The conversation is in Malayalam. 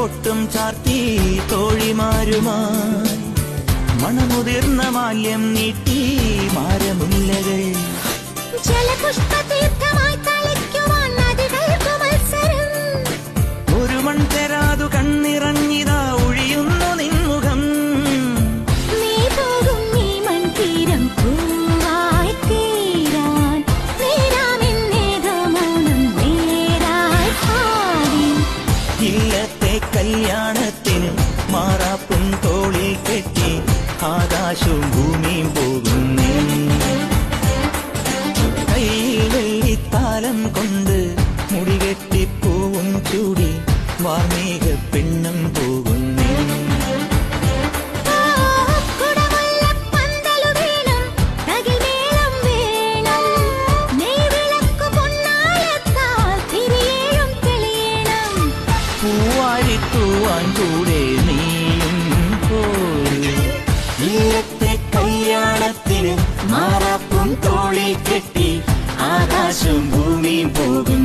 പൊട്ടും ചാർത്തി തോഴിമാരുമായി മണമുതിർന്ന മാല്യം നീട്ടി മാരമുല്ലകൾ ഒരു മൺതെരാതു കണ്ണിറങ്ങിതാ ഒഴിയുന്നു നിൻമുഖം ഇല്ലത്തെ കല്യാണത്തിന് മാറാപ്പും തോളിൽ കെട്ടി ആകാശവും ഭൂമിയും പോകുന്നേ കയ്യിൽ വെള്ളിത്താലം കൊണ്ട് മുടികെട്ടിപ്പൂവും ചൂടി വാർമേഘ പെണ്ണും പോകുന്നേ പൂവാരിത്തൂവാൻ കൂടെ നീയും പോരും ഇല്ലത്തെ കല്യാണത്തിന് മാറാപ്പും തോളിൽ കെട്ടി ആകാശവും ഭൂമിയും പോകും